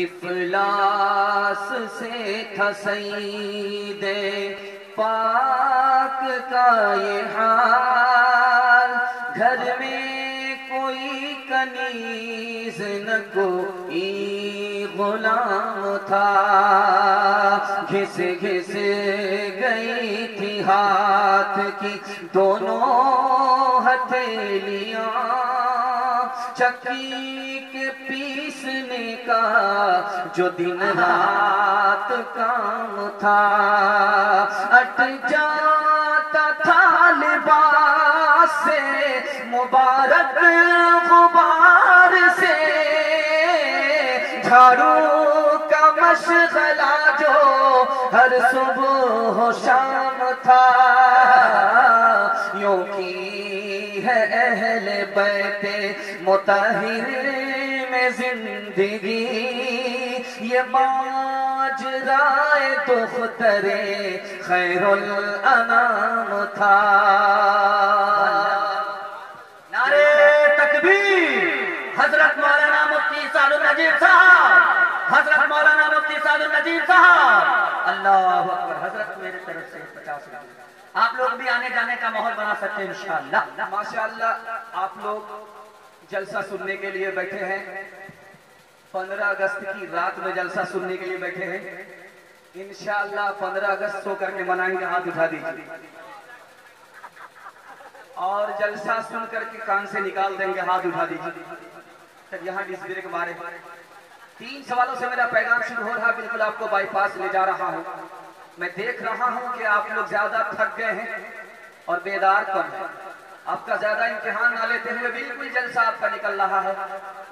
افلاس سے تھا سید پاک کا یہ حال، گھر میں کوئی کنیز نہ کوئی غلام تھا، گھس گھس گئی تھی ہاتھ کی دونوں ہتھیلیاں، چکی کے پیسنے کا جو دن رات کام تھا، اٹ جاتا تھا لباس سے مبارک غبار سے، جھاڑو کا مشغلہ جو ہر صبح و شام تھا، یوں کی ہے اہل بیت مطہر میں زندگی، یہ ماجرائے دختر خیر الانام تھا۔ نعرے تکبیر! حضرت مولانا مفتی سعد النجیب صاحب، حضرت مولانا مفتی سعد النجیب صاحب، اللہ اکبر۔ حضرت میرے طرف سے 50 روپے، آپ لوگ بھی آنے جانے کا ماحول بنا سکتے ہیں انشاءاللہ۔ ماشاءاللہ آپ لوگ جلسہ سننے کے لیے بیٹھے ہیں، 15 اگست کی رات میں جلسہ سننے کے لیے بیٹھے ہیں، انشاءاللہ 15 اگست سو کر کے منائیں گے، ہاتھ اٹھا دیجیے، اور جلسہ سن کر کے کان سے نکال دیں گے، ہاتھ اٹھا دیجیے۔ یہاں ڈسپلے کے بارے 3 سوالوں سے میرا پیغام شروع ہو رہا، بالکل آپ کو بائی پاس لے جا رہا ہوں۔ میں دیکھ رہا ہوں کہ آپ لوگ زیادہ تھک گئے ہیں اور بیدار کم ہیں، آپ کا زیادہ امتحان نہ لیتے ہوئے بالکل جلسہ آپ کا نکل رہا ہے،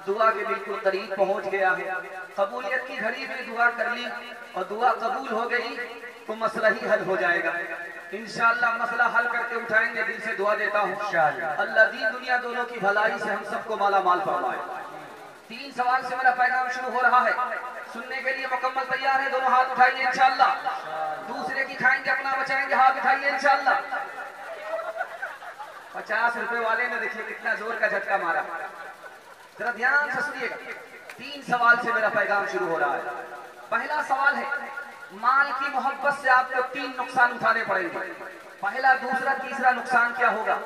دعا کے بالکل قریب پہنچ گیا ہے، قبولیت کی گھڑی میں دعا کر لی اور دعا قبول ہو گئی تو مسئلہ ہی حل ہو جائے گا انشاءاللہ۔ مسئلہ حل کر کے اٹھائیں گے، دل سے دعا دیتا ہوں اللہ دین دنیا دونوں کی بھلائی سے ہم سب کو مالا مال فرمائے۔ 3 سوال سے میرا پیغام شروع ہو رہا ہے، سننے کے لیے مکمل تیار ہے؟ دونوں ہاتھ اٹھائیے انشاءاللہ، دوسرے کی کھائیں گے اپنا بچائیں گے، ہاتھ اٹھائیے انشاءاللہ۔ 50 روپے والے نے دیکھیے کتنا زور کا جھٹکا مارا، ذرا دھیان سے سنیے گا۔ 3 سوال سے میرا پیغام شروع ہو رہا ہے۔ پہلا سوال ہے، مال کی محبت سے آپ کو 3 نقصان اٹھانے پڑیں گے، پہلا، دوسرا، تیسرا نقصان کیا ہوگا؟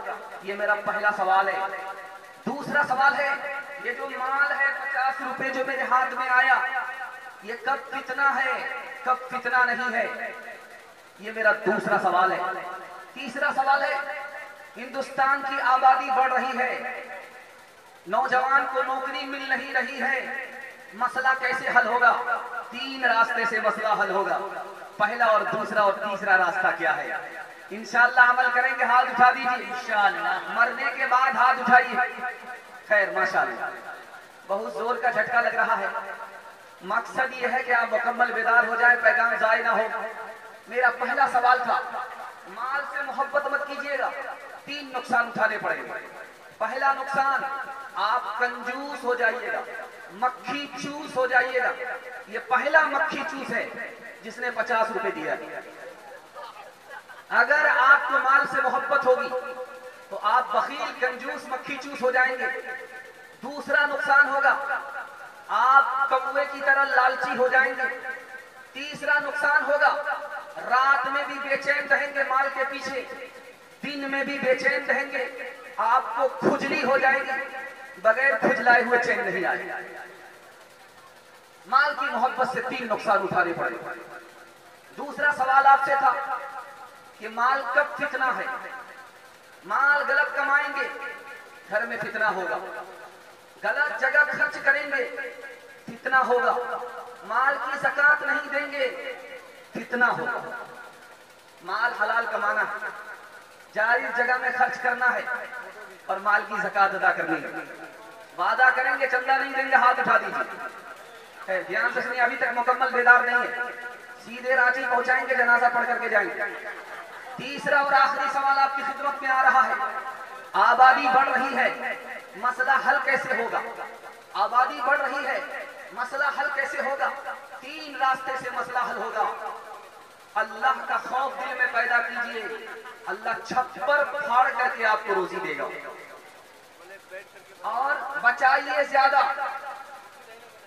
یہ میرا پہلا سوال ہے۔ دوسرا سوال ہے، یہ جو مال ہے 50 روپے جو میرے ہاتھ میں آیا، یہ کب فتنہ ہے کب فتنہ نہیں ہے؟ یہ میرا دوسرا سوال ہے۔ تیسرا سوال ہے، ہندوستان کی آبادی بڑھ رہی ہے، نوجوان کو نوکری مل نہیں رہی ہے، مسئلہ کیسے حل ہوگا؟ 3 راستے سے مسئلہ حل ہوگا، پہلا اور دوسرا اور تیسرا راستہ کیا ہے؟ انشاءاللہ عمل کریں گے، ہاتھ اٹھا دیجیے انشاءاللہ، مرنے کے بعد ہاتھ اٹھائیے۔ خیر ماشاءاللہ، بہت زور کا جھٹکا لگ رہا ہے، مقصد یہ ہے کہ آپ مکمل بیدار ہو جائیں، پیغام ضائع نہ ہو۔ میرا پہلا سوال تھا، مال سے محبت مت کیجیے گا، 3 نقصان اٹھانے پڑیں گے۔ پہلا نقصان، آپ کنجوس ہو جائیے گا، مکھی چوس ہو جائیے گا۔ یہ پہلا مکھی چوس ہے جس نے 50 روپے دیا۔ اگر آپ کو مال سے محبت ہوگی تو آپ بخیل، کنجوس، مکھی چوس ہو جائیں گے۔ دوسرا نقصان ہوگا، آپ کوے کی طرح لالچی ہو جائیں گے۔ تیسرا نقصان ہوگا، رات میں بھی بے چین رہیں گے مال کے پیچھے، دن میں بھی بے چین رہیں گے، آپ کو کھجلی ہو جائے گی، بغیر کھجلائے ہوئے چین نہیں آئے گا۔ مال کی محبت سے 3 نقصان اٹھانے پڑے۔ دوسرا سوال آپ سے تھا کہ مال کب فتنہ ہے؟ مال غلط کمائیں گے، گھر میں فتنہ ہوگا، غلط جگہ خرچ کریں گے، فتنہ ہوگا، مال کی زکوٰۃ نہیں دیں گے، فتنہ ہوگا۔ مال حلال کمانا ہے، جائز جگہ میں خرچ کرنا ہے اور مال کی زکوٰۃ ادا کرنی ہے۔ وعدہ کریں گے چندہ نہیں دیں گے، ہاتھ اٹھا دیجیے۔ دھیان سے سنیے، ابھی تک مکمل بیدار نہیں ہے، سیدھے رانچی پہنچائیں گے، جنازہ پڑھ کر کے جائیں گے۔ تیسرا اور آخری سوال آپ کی خدمت میں آ رہا ہے، آبادی بڑھ رہی ہے، مسئلہ حل کیسے ہوگا؟ آبادی بڑھ رہی ہے، مسئلہ حل کیسے ہوگا؟ 3 راستے سے مسئلہ حل ہوگا۔ اللہ کا خوف دل میں پیدا کیجئے، اللہ چھپر پھاڑ کر کے آپ کو روزی دے گا، اور بچائیے زیادہ،